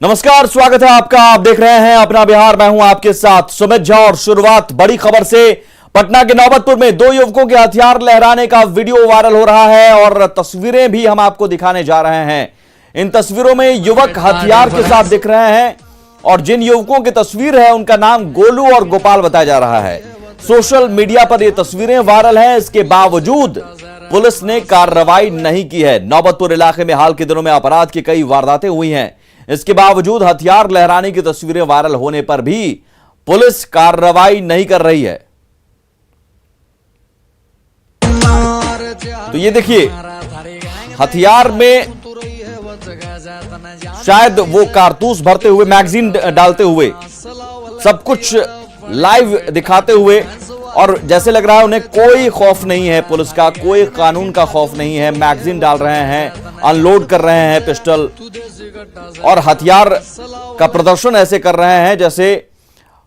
नमस्कार, स्वागत है आपका। आप देख रहे हैं अपना बिहार। मैं हूं आपके साथ सुमित झा और शुरुआत बड़ी खबर से। पटना के नौबतपुर में दो युवकों के हथियार लहराने का वीडियो वायरल हो रहा है और तस्वीरें भी हम आपको दिखाने जा रहे हैं। इन तस्वीरों में युवक हथियार के साथ दिख रहे हैं और जिन युवकों की तस्वीर है उनका नाम गोलू और गोपाल बताया जा रहा है। सोशल मीडिया पर ये तस्वीरें वायरल हैं, इसके बावजूद पुलिस ने कार्रवाई नहीं की है। नौबतपुर इलाके में हाल के दिनों में अपराध की कई वारदातें हुई हैं, इसके बावजूद हथियार लहराने की तस्वीरें वायरल होने पर भी पुलिस कार्रवाई नहीं कर रही है। तो ये देखिए, हथियार में शायद वो कारतूस भरते हुए, मैगजीन डालते हुए, सब कुछ लाइव दिखाते हुए, और जैसे लग रहा है उन्हें कोई खौफ नहीं है, पुलिस का कोई कानून का खौफ नहीं है। मैगजीन डाल रहे हैं, अनलोड कर रहे हैं पिस्टल और हथियार का प्रदर्शन ऐसे कर रहे हैं जैसे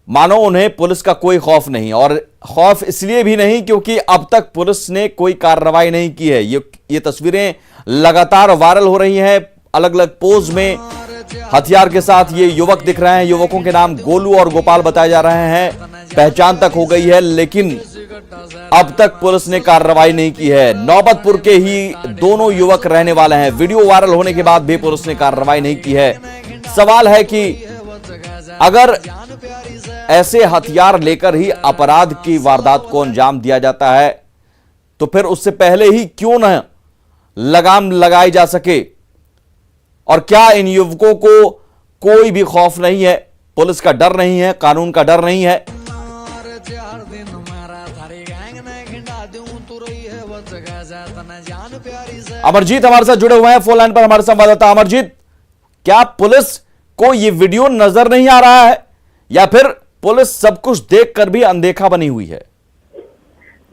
मानो उन्हें पुलिस का कोई खौफ नहीं। और खौफ इसलिए भी नहीं क्योंकि अब तक पुलिस ने कोई कार्रवाई नहीं की है। ये तस्वीरें लगातार वायरल हो रही हैं, अलग अलग पोज में हथियार के साथ ये युवक दिख रहे हैं। युवकों के नाम गोलू और गोपाल बताए जा रहे हैं। पहचान तक हो गई है लेकिन अब तक पुलिस ने कार्रवाई नहीं की है। नौबतपुर के ही दोनों युवक रहने वाले हैं। वीडियो वायरल होने के बाद भी पुलिस ने कार्रवाई नहीं की है। सवाल है कि अगर ऐसे हथियार लेकर ही अपराध की वारदात को अंजाम दिया जाता है तो फिर उससे पहले ही क्यों न लगाम लगाई जा सके। और क्या इन युवकों को कोई भी खौफ नहीं है, पुलिस का डर नहीं है, कानून का डर नहीं है? अमरजीत हमारे साथ जुड़े हुए हैं फोन लाइन पर, हमारे संवाददाता। अमरजीत, क्या पुलिस को यह वीडियो नजर नहीं आ रहा है या फिर पुलिस सब कुछ देखकर भी अनदेखा बनी हुई है?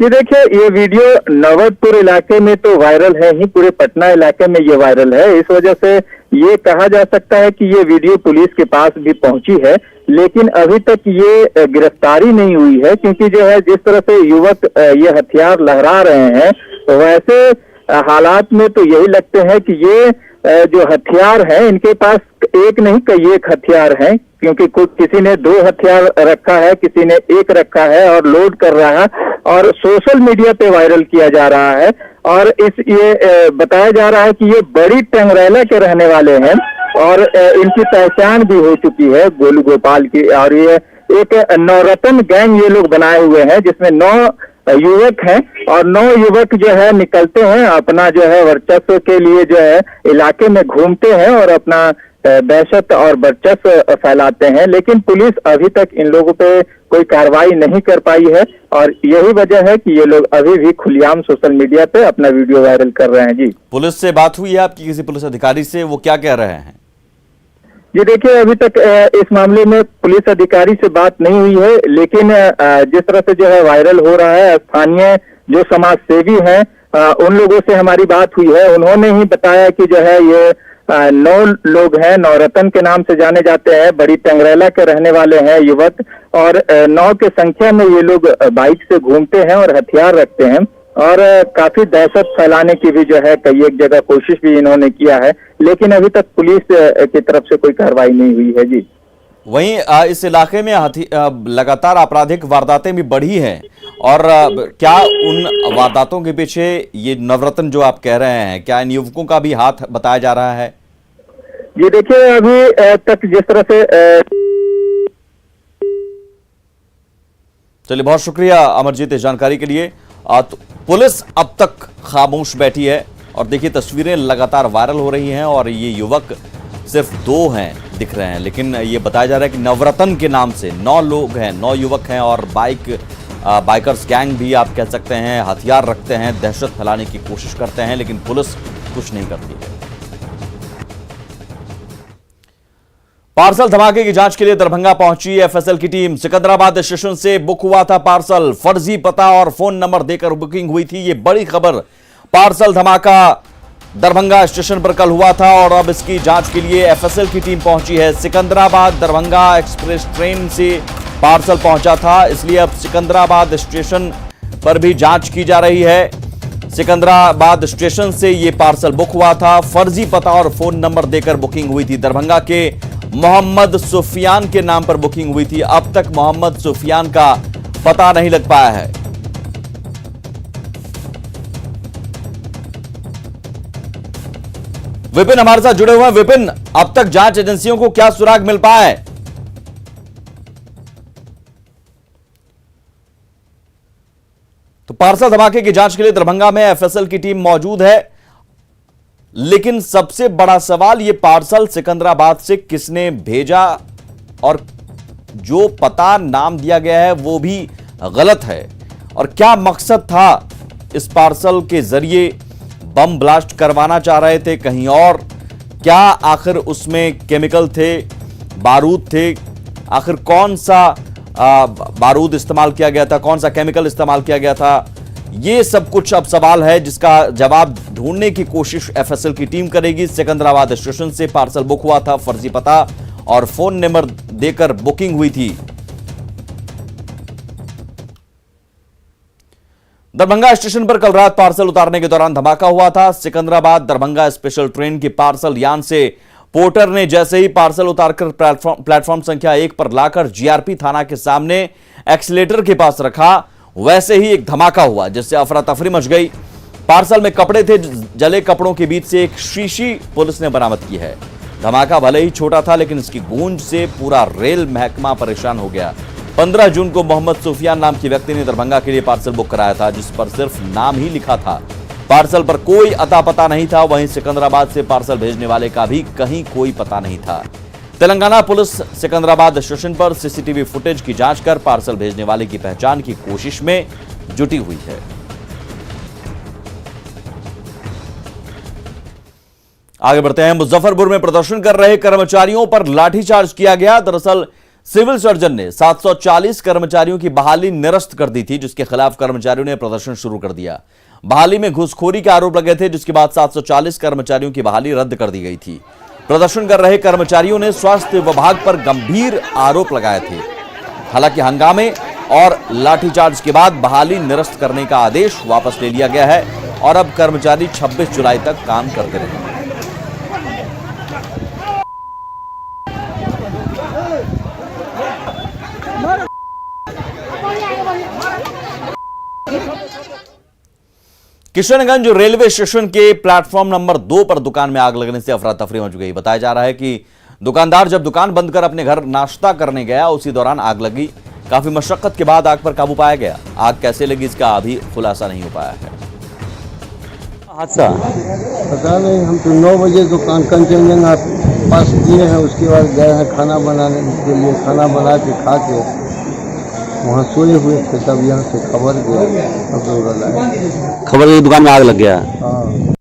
ये देखिए, ये वीडियो नौबतपुर इलाके में तो वायरल है ही, पूरे पटना इलाके में ये वायरल है। इस वजह से ये कहा जा सकता है कि ये वीडियो पुलिस के पास भी पहुंची है, लेकिन अभी तक ये गिरफ्तारी नहीं हुई है। क्योंकि जो है, जिस तरह से युवक ये हथियार लहरा रहे हैं, तो वैसे हालात में तो यही लगते हैं कि ये जो हथियार है, इनके पास एक नहीं कई एक हथियार हैं। क्योंकि किसी ने 2 हथियार रखा है, किसी ने 1 रखा है और लोड कर रहा है और सोशल मीडिया पे वायरल किया जा रहा है। और ये बताया जा रहा है कि ये बड़ी टंगरेला के रहने वाले हैं और इनकी पहचान भी हो चुकी है गोलू गोपाल की। और ये एक नवरत्न गैंग ये लोग बनाए हुए हैं, जिसमें 9 युवक हैं और 9 युवक जो है निकलते हैं, अपना जो है वर्चस्व के लिए जो है इलाके में घूमते हैं और अपना दहशत और वर्चस्व फैलाते हैं। लेकिन पुलिस अभी तक इन लोगों पे कोई कार्रवाई नहीं कर पाई है और यही वजह है कि ये लोग अभी भी खुलेआम सोशल मीडिया पे अपना वीडियो वायरल कर रहे हैं। जी, पुलिस से बात हुई है आपकी किसी पुलिस अधिकारी से? वो क्या कह रहे हैं? जी देखिए, अभी तक इस मामले में पुलिस अधिकारी से बात नहीं हुई है, लेकिन जिस तरह से जो है वायरल हो रहा है, स्थानीय जो समाज सेवी हैं उन लोगों से हमारी बात हुई है। उन्होंने ही बताया कि जो है ये 9 लोग हैं, नवरत्न के नाम से जाने जाते हैं, बड़ी टंगरेला के रहने वाले हैं युवक, और 9 के संख्या में ये लोग बाइक से घूमते हैं और हथियार रखते हैं और काफी दहशत फैलाने की भी जो है कई एक जगह कोशिश भी इन्होंने किया है, लेकिन अभी तक पुलिस की तरफ से कोई कार्रवाई नहीं हुई है। जी, वहीं इस इलाके में लगातार आपराधिक वारदातें भी बढ़ी हैं और क्या उन वारदातों के पीछे ये नवरत्न जो आप कह रहे हैं, क्या इन युवकों का भी हाथ बताया जा रहा है? ये देखिए, अभी तक जिस तरह से चलिए, बहुत शुक्रिया अमरजीत इस जानकारी के लिए। तो पुलिस अब तक खामोश बैठी है और देखिए तस्वीरें लगातार वायरल हो रही हैं और ये युवक सिर्फ 2 हैं दिख रहे हैं, लेकिन ये बताया जा रहा है कि नवरत्न के नाम से 9 लोग हैं, 9 युवक हैं और बाइकर्स गैंग भी आप कह सकते हैं, हथियार रखते हैं, दहशत फैलाने की कोशिश करते हैं, लेकिन पुलिस कुछ नहीं करती है। पार्सल धमाके की जांच के लिए दरभंगा पहुंची एफएसएल की टीम। सिकंदराबाद स्टेशन से बुक हुआ था पार्सल, फर्जी पता और फोन नंबर देकर बुकिंग हुई थी। ये बड़ी खबर। पार्सल धमाका दरभंगा स्टेशन पर कल हुआ था और अब इसकी जांच के लिए एफएसएल की टीम पहुंची है। सिकंदराबाद दरभंगा एक्सप्रेस ट्रेन से पार्सल पहुंचा था, इसलिए अब सिकंदराबाद स्टेशन पर भी जांच की जा रही है। सिकंदराबाद स्टेशन से यह पार्सल बुक हुआ था, फर्जी पता और फोन नंबर देकर बुकिंग हुई थी। दरभंगा के मोहम्मद सुफियान के नाम पर बुकिंग हुई थी। अब तक मोहम्मद सुफियान का पता नहीं लग पाया है। विपिन हमारे साथ जुड़े हुए हैं। विपिन, अब तक जांच एजेंसियों को क्या सुराग मिल पाया है? तो पार्सल धमाके की जांच के लिए दरभंगा में एफएसएल की टीम मौजूद है, लेकिन सबसे बड़ा सवाल यह पार्सल सिकंदराबाद से किसने भेजा और जो पता नाम दिया गया है वो भी गलत है, और क्या मकसद था इस पार्सल के जरिए? बम ब्लास्ट करवाना चाह रहे थे कहीं और? क्या आखिर उसमें केमिकल थे, बारूद थे? आखिर कौन सा बारूद इस्तेमाल किया गया था, कौन सा केमिकल इस्तेमाल किया गया था? ये सब कुछ अब सवाल है जिसका जवाब ढूंढने की कोशिश एफएसएल की टीम करेगी। सिकंदराबाद स्टेशन से पार्सल बुक हुआ था, फर्जी पता और फोन नंबर देकर बुकिंग हुई थी। दरभंगा स्टेशन पर कल रात पार्सल उतारने के दौरान धमाका हुआ था। सिकंदराबाद दरभंगा स्पेशल ट्रेन की पार्सल यान से पोर्टर ने जैसे ही पार्सल उतारकर प्लेटफॉर्म संख्या 1 पर लाकर जीआरपी थाना के सामने एक्सीलेटर के पास रखा, वैसे ही एक धमाका हुआ जिससे अफरा तफरी मच गई। पार्सल में कपड़े थे, जले कपड़ों के बीच से एक शीशी पुलिस ने बरामद की है। धमाका भले ही छोटा था, लेकिन इसकी गूंज से पूरा रेल महकमा परेशान हो गया। 15 जून को मोहम्मद सुफियान नाम के व्यक्ति ने दरभंगा के लिए पार्सल बुक कराया था, जिस पर सिर्फ नाम ही लिखा था। पार्सल पर कोई अता पता नहीं था। वहीं सिकंदराबाद से पार्सल भेजने वाले का भी कहीं कोई पता नहीं था। तेलंगाना पुलिस सिकंदराबाद स्टेशन पर सीसीटीवी फुटेज की जांच कर पार्सल भेजने वाले की पहचान की कोशिश में जुटी हुई है। आगे बढ़ते हैं। मुजफ्फरपुर में प्रदर्शन कर रहे कर्मचारियों पर लाठीचार्ज किया गया। दरअसल सिविल सर्जन ने 740 कर्मचारियों की बहाली निरस्त कर दी थी, जिसके खिलाफ कर्मचारियों ने प्रदर्शन शुरू कर दिया। बहाली में घूसखोरी के आरोप लगे थे, जिसके बाद 740 कर्मचारियों की बहाली रद्द कर दी गई थी। प्रदर्शन कर रहे कर्मचारियों ने स्वास्थ्य विभाग पर गंभीर आरोप लगाए थे। हालांकि हंगामे और लाठीचार्ज के बाद बहाली निरस्त करने का आदेश वापस ले लिया गया है और अब कर्मचारी 26 जुलाई तक काम करते रहेंगे। किशनगंज रेलवे स्टेशन के प्लेटफॉर्म नंबर 2 पर दुकान में आग लगने से अफरा तफरी मच गई। बताया जा रहा है कि दुकानदार जब दुकान बंद कर अपने घर नाश्ता करने गया, उसी दौरान आग लगी। काफी मशक्कत के बाद आग पर काबू पाया गया। आग कैसे लगी इसका अभी खुलासा नहीं हो पाया है। हादसा पता नहीं, हम तो 9 बजे दुकान कंचनजंगा पास दिए हैं, उसके बाद गए हैं खाना बनाने के लिए। खाना बना के खा के वहाँ सोए हुए थे, तब यहाँ से खबर गया, खबर की दुकान में आग लग गया। हाँ।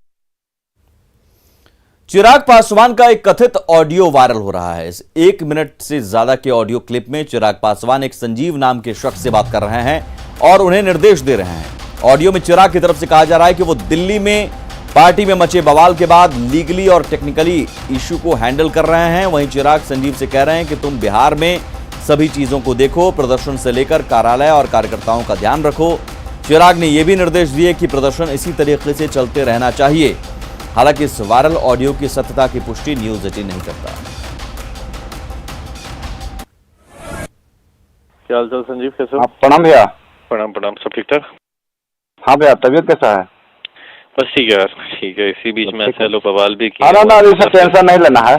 चिराग पासवान का एक कथित ऑडियो वायरल हो रहा है। इस 1 मिनट से ज्यादा के ऑडियो क्लिप में चिराग पासवान एक संजीव नाम के शख्स से बात कर रहे हैं और उन्हें निर्देश दे रहे हैं। ऑडियो में चिराग की तरफ से कहा जा रहा है कि वो दिल्ली में पार्टी में मचे बवाल के बाद लीगली और टेक्निकली इश्यू को हैंडल कर रहे हैं। वहीं चिराग संजीव से कह रहे हैं कि तुम बिहार में सभी चीजों को देखो, प्रदर्शन से लेकर कार्यालय और कार्यकर्ताओं का ध्यान रखो। चिराग ने यह भी निर्देश दिए कि प्रदर्शन इसी तरीके से चलते रहना चाहिए। हालांकि इस वायरल ऑडियो की सत्यता की पुष्टि न्यूज 18 नहीं करता। क्या हाल चाल संजीव, कैसे हो? प्रणाम भैया। प्रणाम प्रणाम, सब ठीक ठाक? हाँ भैया, तबीयत कैसा है? बस ठीक है यार, ठीक है। इसी बीच में ऐसे लोग बवाल भी किए। ना टेंशन नहीं लेना है।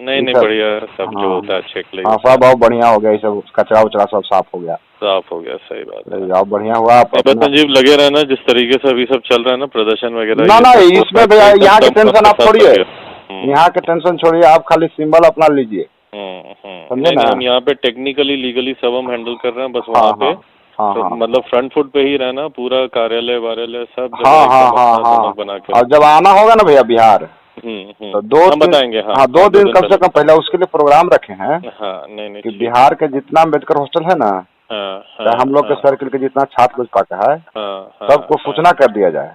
नहीं बढ़िया, सब जो होता है चेक ले। हाँ, सब बहुत बढ़िया हो गया। ये सब कचरा उचरा सब साफ हो गया। साफ हो गया, सही बात है। बहुत बढ़िया हुआ। संजीव लगे रहना, जिस तरीके से अभी सब चल रहा है ना, प्रदर्शन वगैरह। ना इसमें भैया यहाँ की टेंशन आप छोड़िए, यहाँ के टेंशन छोड़िए, आप खाली सिंबल अपना लीजिए। समझे ना? हम यहाँ पे टेक्निकली लीगली सब हम हैंडल कर रहे हैं। बस वहाँ पे मतलब फ्रंट फुट पे ही रहना, पूरा कार्यालय वार्यालय सब बना के। और जब आना होगा ना भैया बिहार, तो 2 दिन बताएंगे। हाँ, 2 दिन कम से कम पहले उसके लिए प्रोग्राम रखे हैं। नहीं कि बिहार के जितना अम्बेडकर हॉस्टल है ना, हम लोग के सर्किल के जितना छात्र लोग है, सबको सूचना कर दिया जाए।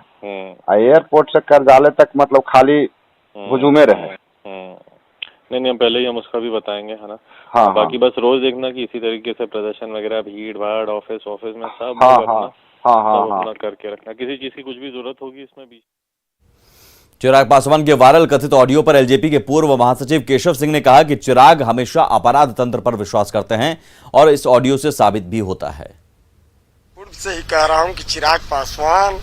एयरपोर्ट से कार्यालय तक मतलब खाली हुजूमे रहे। नहीं हम पहले ही हम उसका भी बताएंगे, है ना। बाकी बस रोज देखना कि इसी तरीके से प्रदर्शन वगैरह, भीड़ भाड़, ऑफिस में सब अपना करके रखना। किसी चीज की कुछ भी जरूरत होगी इसमें भी। चिराग पासवान के वायरल कथित ऑडियो पर एलजेपी के पूर्व महासचिव केशव सिंह ने कहा कि चिराग हमेशा अपराध तंत्र पर विश्वास करते हैं और इस ऑडियो से साबित भी होता है। पूर्व से ही कह रहा हूं कि चिराग पासवान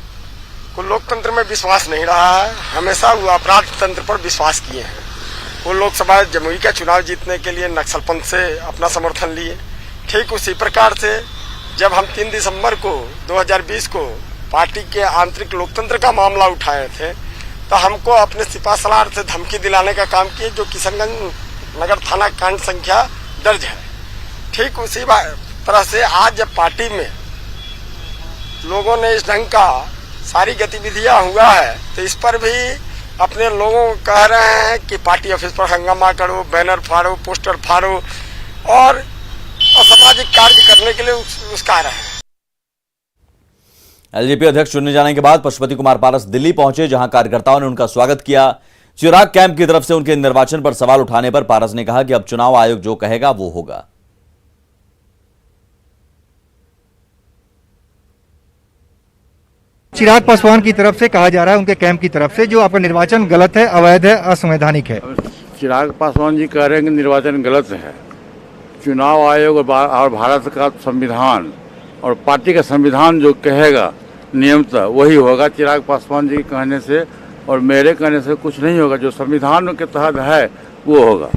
को लोकतंत्र में विश्वास नहीं रहा है, हमेशा वो अपराध तंत्र पर विश्वास किए हैं। वो लोकसभा जमुई का चुनाव जीतने के लिए नक्सलपंथ से अपना समर्थन लिए। ठीक उसी प्रकार से जब हम 3 दिसंबर को 2020 को पार्टी के आंतरिक लोकतंत्र का मामला उठाए थे तो हमको अपने सिपासलार से धमकी दिलाने का काम किए, जो किशनगंज नगर थाना कांड संख्या दर्ज है। ठीक उसी तरह से आज जब पार्टी में लोगों ने इस ढंग का सारी गतिविधियां हुआ है तो इस पर भी अपने लोगों को कह रहे हैं कि पार्टी ऑफिस पर हंगामा करो, बैनर फाड़ो, पोस्टर फाड़ो और असामाजिक कार्य करने के लिए उसका रहे हैं। एलजेपी अध्यक्ष चुने जाने के बाद पशुपति कुमार पारस दिल्ली पहुंचे, जहां कार्यकर्ताओं ने उनका स्वागत किया। चिराग कैंप की तरफ से उनके निर्वाचन पर सवाल उठाने पर पारस ने कहा कि अब चुनाव आयोग जो कहेगा वो होगा। चिराग पासवान की तरफ से कहा जा रहा है, उनके कैंप की तरफ से, जो आपका निर्वाचन गलत है, अवैध है, असंवैधानिक है। चिराग पासवान जी कह रहे हैं कि निर्वाचन गलत है। चुनाव आयोग और भारत का संविधान और पार्टी का संविधान जो कहेगा नियमतः वही होगा। चिराग पासवान जी के कहने से और मेरे कहने से कुछ नहीं होगा। जो संविधान के तहत है वो होगा।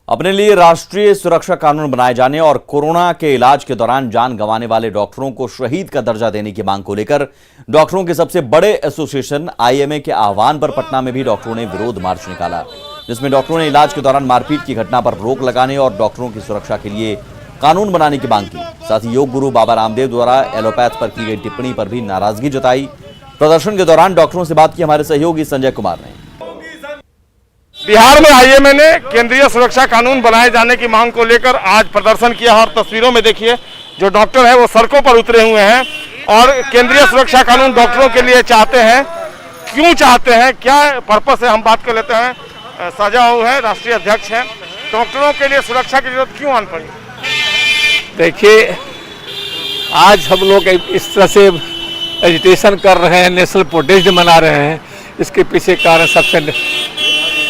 अपने लिए राष्ट्रीय सुरक्षा कानून बनाए जाने और कोरोना के इलाज के दौरान जान गंवाने वाले डॉक्टरों को शहीद का दर्जा देने की मांग को लेकर डॉक्टरों के सबसे बड़े एसोसिएशन आईएमए के आह्वान पर पटना में भी डॉक्टरों ने विरोध मार्च निकाला, जिसमें डॉक्टरों ने इलाज के दौरान मारपीट की घटना पर रोक लगाने और डॉक्टरों की सुरक्षा के लिए कानून बनाने की मांग की। साथ ही योग गुरु बाबा रामदेव द्वारा एलोपैथ पर की गई टिप्पणी पर भी नाराजगी जताई। प्रदर्शन के दौरान डॉक्टरों से बात की हमारे सहयोगी संजय कुमार ने। बिहार में आईएमए ने केंद्रीय सुरक्षा कानून बनाए जाने की मांग को लेकर आज प्रदर्शन किया और तस्वीरों में देखिए जो डॉक्टर है वो सड़कों पर उतरे हुए हैं और केंद्रीय सुरक्षा कानून डॉक्टरों के लिए चाहते हैं। क्यों चाहते हैं, क्या पर्पस है, हम बात कर लेते हैं। साजा है, राष्ट्रीय अध्यक्ष हैं। डॉक्टरों के लिए सुरक्षा की जरूरत क्यों आन पड़ी? देखिए, आज हम लोग इस तरह से एजिटेशन कर रहे हैं, नेशनल प्रोटेस्ट मना रहे हैं, इसके पीछे कारण सबसे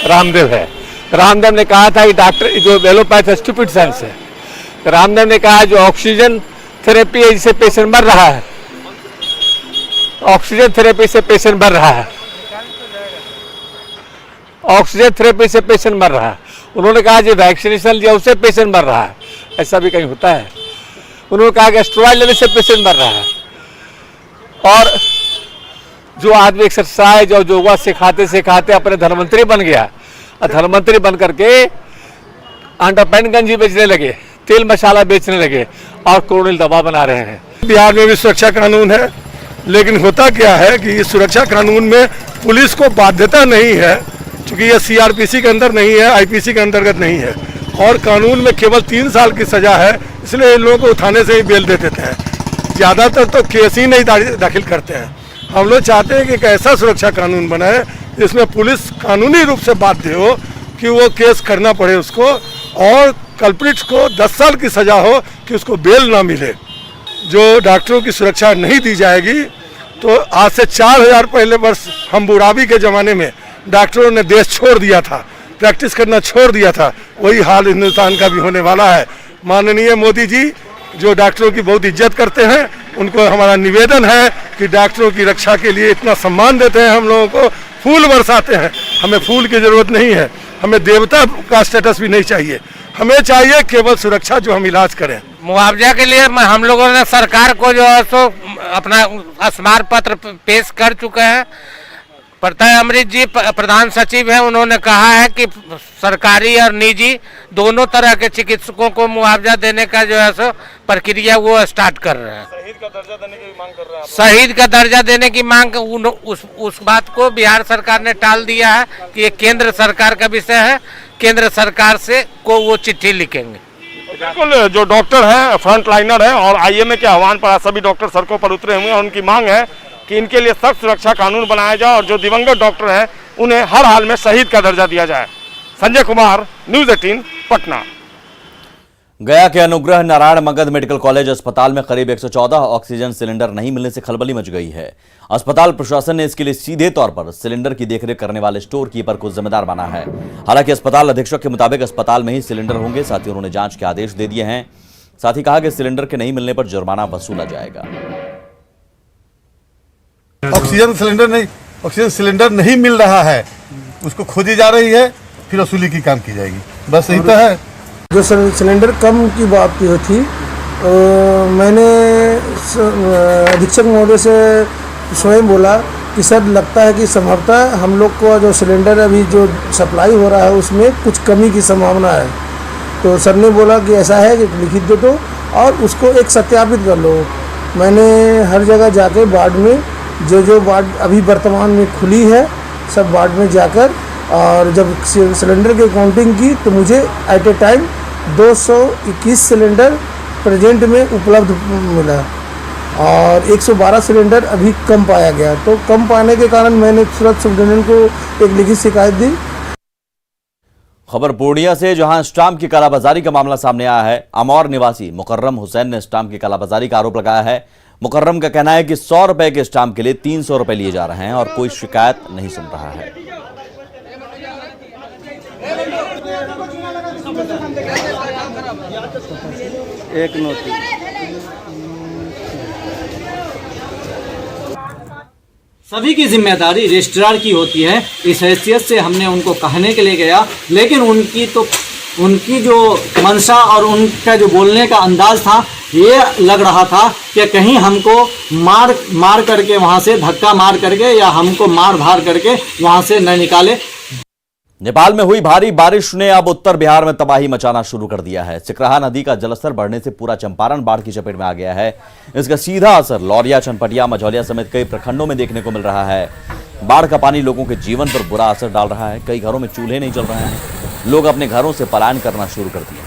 रामदेव है। रामदेव ने कहा था कि डॉक्टर जो एलोपैथ स्टूपिड साइंस है। रामदेव ने कहा जो ऑक्सीजन थेरेपी है जिससे पेशेंट मर रहा है, ऑक्सीजन थेरेपी से पेशेंट मर रहा है, ऑक्सीजन थेरेपी से पेशेंट मर रहा है। उन्होंने कहा जो वैक्सीनेशन लिया उससे पेशेंट मर रहा है, ऐसा भी कहीं होता है। उन्होंने कहा कि स्टेरॉइड लेने से पेशेंट मर रहा है। और जो आदमी एक्सरसाइज और योगा सिखाते सिखाते अपने धनवंतरी बन गया और धनवंतरी बन करके अंडरपैंट गंजी बेचने लगे, तेल मसाला बेचने लगे और क्रोनिल दवा बना रहे हैं। बिहार में भी सुरक्षा कानून है, लेकिन होता क्या है कि इस सुरक्षा कानून में पुलिस को बाध्यता नहीं है, क्योंकि ये सीआरपीसी के अंदर नहीं है, आईपीसी के अंतर्गत नहीं है और कानून में केवल 3 साल की सजा है। इसलिए इन लोगों को उठाने से ही बेल दे देते हैं। ज़्यादातर तो केस ही नहीं दाखिल करते हैं। हम लोग चाहते हैं कि एक ऐसा सुरक्षा कानून बनाए जिसमें पुलिस कानूनी रूप से बाध्य हो कि वो केस करना पड़े उसको और कल्प्रिट को 10 साल की सजा हो कि उसको बेल ना मिले। जो डॉक्टरों की सुरक्षा नहीं दी जाएगी तो आज से 4000 पहले वर्ष हम्बुराबी के ज़माने में डॉक्टरों ने देश छोड़ दिया था, प्रैक्टिस करना छोड़ दिया था। वही हाल हिंदुस्तान का भी होने वाला है। माननीय मोदी जी जो डॉक्टरों की बहुत इज्जत करते हैं, उनको हमारा निवेदन है कि डॉक्टरों की रक्षा के लिए इतना सम्मान देते हैं, हम लोगों को फूल बरसाते हैं। हमें फूल की जरूरत नहीं है, हमें देवता का स्टेटस भी नहीं चाहिए, हमें चाहिए केवल सुरक्षा, जो हम इलाज करें। मुआवजा के लिए हम लोगों ने सरकार को जो है सो अपना स्मार पत्र पेश कर चुके हैं। प्रत्यय अमृत जी प्रधान सचिव हैं, उन्होंने कहा है कि सरकारी और निजी दोनों तरह के चिकित्सकों को मुआवजा देने का जो है सो प्रक्रिया वो स्टार्ट कर रहे हैं। शहीद का दर्जा देने की मांग कर रहे हैं। शहीद का दर्जा देने की मांग उस बात को बिहार सरकार ने टाल दिया है कि ये केंद्र सरकार का विषय है, केंद्र सरकार से को वो चिट्ठी लिखेंगे। बिल्कुल, जो डॉक्टर हैं फ्रंट लाइनर हैं और आईएमए के आह्वान पर सभी डॉक्टर सड़कों पर उतरे हुए हैं और उनकी मांग है कि इनके लिए सख्त सुरक्षा कानून बनाया जाए और जो दिवंगत डॉक्टर हैं उन्हें हर हाल में शहीद का दर्जा दिया जाए। संजय कुमार, न्यूज़ 18 पटना। गया के अनुग्रह नारायण मगध मेडिकल कॉलेज अस्पताल में करीब 114 ऑक्सीजन सिलेंडर नहीं मिलने से खलबली मच गई है। अस्पताल प्रशासन ने इसके लिए सीधे तौर पर सिलेंडर की देखरेख करने वाले स्टोर कीपर को जिम्मेदार माना है। हालांकि अस्पताल अधीक्षक के मुताबिक अस्पताल में ही सिलेंडर होंगे। साथ ही उन्होंने जांच के आदेश दे दिए हैं। साथ ही कहा कि सिलेंडर के नहीं मिलने पर जुर्माना वसूला जाएगा। ऑक्सीजन सिलेंडर नहीं मिल रहा है, उसको खोजी जा रही है, फिर वसूली की काम की जाएगी। बस यही तो है। जो सिलेंडर कम की बात थी, मैंने अधीक्षक महोदय से स्वयं बोला कि सर लगता है कि संभवतः हम लोग को जो सिलेंडर अभी जो सप्लाई हो रहा है उसमें कुछ कमी की संभावना है। तो सर ने बोला कि ऐसा है कि लिखित दे दो और उसको एक सत्यापित कर लो। मैंने हर जगह जाके वार्ड में जो वार्ड अभी वर्तमान में खुली है सब वार्ड में जाकर और जब सिलेंडर की काउंटिंग की तो मुझे at a time 221 cylinder present में उपलब्ध मिला और 112 सिलेंडर अभी कम पाया गया। तो कम पाने के कारण मैंने तुरंत सुप्रिंटेंडेंट को एक लिखित शिकायत दी। खबर पूर्णिया से, जहां स्टाम्प की कालाबाजारी का मामला सामने आया है। अमौर निवासी मुकर्रम हुसैन ने स्टाम्प की कालाबाजारी का आरोप लगाया है। मुकर्रम का कहना है कि 100 रुपए के स्टाम्प के लिए 300 रुपए लिए जा रहे हैं और कोई शिकायत नहीं सुन रहा है। एक नोटिस सभी की जिम्मेदारी रजिस्ट्रार की होती है। इस हैसियत से हमने उनको कहने के लिए गया, लेकिन उनकी जो मंशा और उनका जो बोलने का अंदाज था, ये लग रहा था कि कहीं हमको मार करके वहां से धक्का मार करके या हमको मार धार करके वहां से न निकाले। नेपाल में हुई भारी बारिश ने अब उत्तर बिहार में तबाही मचाना शुरू कर दिया है। सिकराहा नदी का जलस्तर बढ़ने से पूरा चंपारण बाढ़ की चपेट में आ गया है। इसका सीधा असर लौरिया, चनपटिया, मझौलिया समेत कई प्रखंडों में देखने को मिल रहा है। बाढ़ का पानी लोगों के जीवन पर बुरा असर डाल रहा है। कई घरों में चूल्हे नहीं जल रहे हैं। लोग अपने घरों से पलायन करना शुरू कर दिया।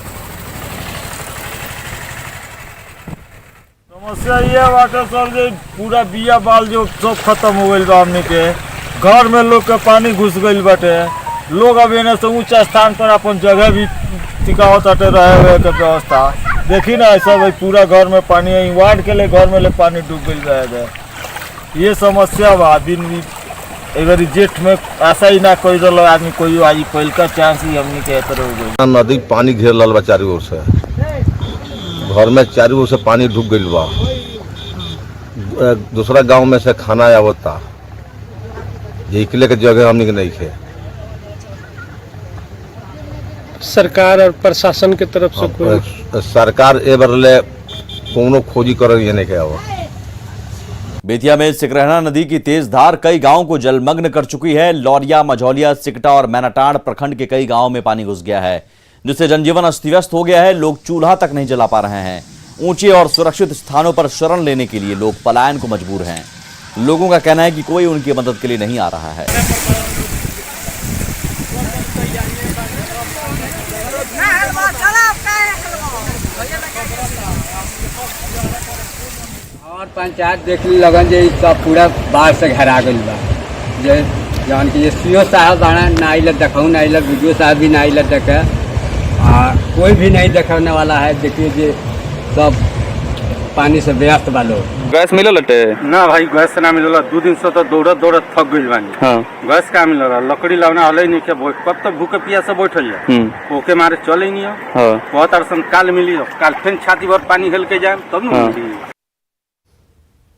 समस्या ये बाटे सर, जो पूरा बिया बाल जो सब खत्म हो गई बा। हमने के घर में लोग के पानी घुस गई बाटे। लोग अब एने से ऊंचा स्थान पर अपन जगह भी टिकावत हटे रहे हुए के व्यवस्था देखी ना। सब पूरा घर में पानी है। वार्ड के लिए घर में ले पानी डूब गई है। ये समस्या बा। दिन भी अगर जेठ में ऐसा ही ना कोई रहा आदमी कोई आज पहल का चांस ही हमने के तरह हो गई। नदी पानी घेर लाल बा चारों ओर से, घर में चारों ओर से पानी डूब गई बा। दूसरा गांव में से खाना आवता, ये इकले के जगह हमने के नहीं थे। सरकार और प्रशासन के तरफ से कोई सरकार ए बरले कोनो खोजी कर ये नहीं क्या हुआ। बेतिया में सिकरहना नदी की तेज धार कई गांवों को जलमग्न कर चुकी है। लौरिया, मझौलिया, सिकटा और मैनाटांड प्रखंड के कई गांवों में पानी घुस गया है, जिससे जनजीवन अस्त व्यस्त हो गया है। लोग चूल्हा तक नहीं जला पा रहे हैं। ऊंचे और सुरक्षित स्थानों पर शरण लेने के लिए लोग पलायन को मजबूर हैं। लोगों का कहना है कि कोई उनकी मदद के लिए नहीं आ रहा है। और पंचायत देख लगन जे सब पूरा बाढ़ से घरा गई बा। जौन कि सीओ साहब बना ना आइल देखू, ना आइल वीडियो साहब भी ना आइल देखे, कोई भी नहीं देखने वाला है। देखिए जे सब पानी से व्यस्त बा। लोग गैस मिलल लटे ना भाई, गैस ना मिलल। 2 दिन से तो दौड़त थक गई बानी। गैस का मिलल, लकड़ी लावना हल नहीं के। कब तक भूखे पिया से बैठल है, ओके मारे चले नहीं हो। बहुत अरसन काल मिली, काल फिर छाती भर पानी हेल के जाए तब न।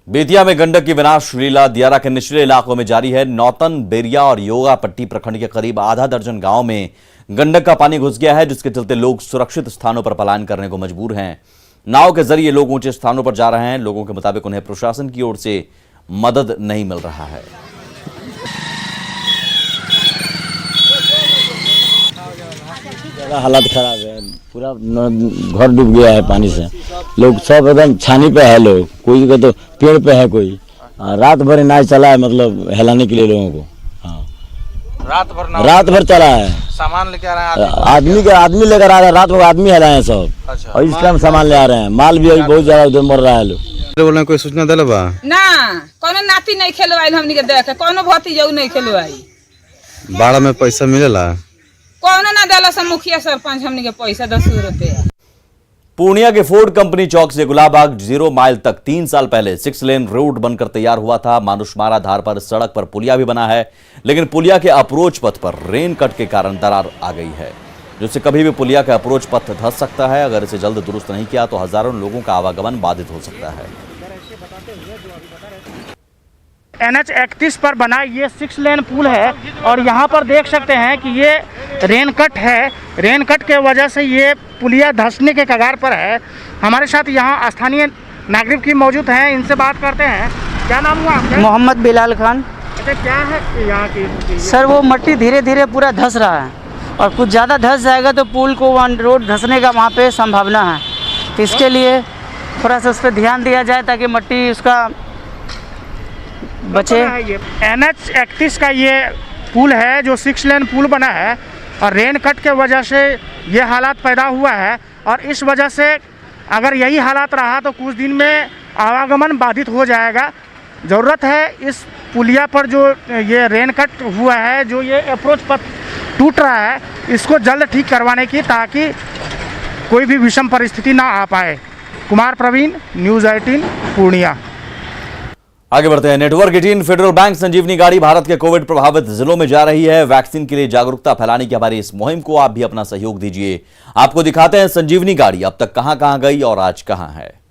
बेतिया में गंडक की विनाश लीला दियारा के निचले इलाकों में जारी है। नौतन, बेरिया और योगा पट्टी प्रखंड के करीब आधा दर्जन गांव में गंडक का पानी घुस गया है, जिसके चलते लोग सुरक्षित स्थानों पर पलायन करने को मजबूर हैं। नाव के जरिए लोग ऊंचे स्थानों पर जा रहे हैं। लोगों के मुताबिक उन्हें प्रशासन की ओर से मदद नहीं मिल रहा है। हालत खराब है, पूरा घर डूब गया है पानी से। लोग सब एकदम छानी पे है। लोग कोई का तो पेड़ पे है, कोई रात भर नाव चला है, मतलब हिलाने के लिए लोगों को। रात भर चला है। सामान लेके आ रहे हैं, आदमी लेकर आ रहे हैं। रात को आदमी हिलाए हैं सब। अच्छा। और इस टाइम सामान ले आ रहे हैं। माल भी अभी बहुत ज्यादा उधर मर रहा है। लोग कोई सूचना दिला बा ना, कोनो नाती नहीं खेलवाइल हमनी के देख, कोनो भतीजऊ नहीं खेलवाई। बाढ़ में पैसा मिलेला? कोनो ना दिला से मुखिया सरपंच हमनी के पैसा 10 रुपया। पूर्णिया के फोर्ड कंपनी चौक से गुलाबबाग 0 माइल तक 3 साल पहले 6 लेन रोड बनकर तैयार हुआ था। मानुषमारा धार पर सड़क पर पुलिया भी बना है, लेकिन पुलिया के अप्रोच पथ पर रेन कट के कारण दरार आ गई है, जिससे कभी भी पुलिया का अप्रोच पथ धंस सकता है। अगर इसे जल्द दुरुस्त नहीं किया तो हजारों लोगों का आवागमन बाधित हो सकता है। NH 31 पर बना ये 6 लेन पुल है और यहाँ पर देख सकते हैं कि ये रेन कट है। रेन कट के वजह से ये पुलिया धंसने के कगार पर है। हमारे साथ यहाँ स्थानीय नागरिक भी मौजूद हैं, इनसे बात करते हैं। क्या नाम हुआ आपका? मोहम्मद बिलाल खान। अच्छा, क्या है यहाँ की? सर वो मट्टी धीरे धीरे पूरा धंस रहा है और कुछ ज़्यादा धंस जाएगा तो पुल को वन रोड धंसने का वहाँ पे संभावना है। तो इसके लिए थोड़ा सा उस पर ध्यान दिया जाए ताकि मट्टी उसका बचे। NH 31 का ये पुल है जो 6 लेन पुल बना है और रेन कट के वजह से ये हालात पैदा हुआ है और इस वजह से अगर यही हालात रहा तो कुछ दिन में आवागमन बाधित हो जाएगा। ज़रूरत है इस पुलिया पर जो ये रेन कट हुआ है, जो ये अप्रोच पथ टूट रहा है, इसको जल्द ठीक करवाने की, ताकि कोई भी विषम परिस्थिति ना आ पाए। कुमार प्रवीण, न्यूज़ 18 पूर्णिया। आगे बढ़ते हैं। नेटवर्क 18 फेडरल बैंक संजीवनी गाड़ी भारत के कोविड प्रभावित जिलों में जा रही है। वैक्सीन के लिए जागरूकता फैलाने की हमारी इस मुहिम को आप भी अपना सहयोग दीजिए। आपको दिखाते हैं संजीवनी गाड़ी अब तक कहां गई और आज कहां है।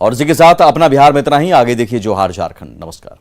और इसी के साथ अपना बिहार में इतना ही। आगे देखिए जोहार झारखंड। नमस्कार।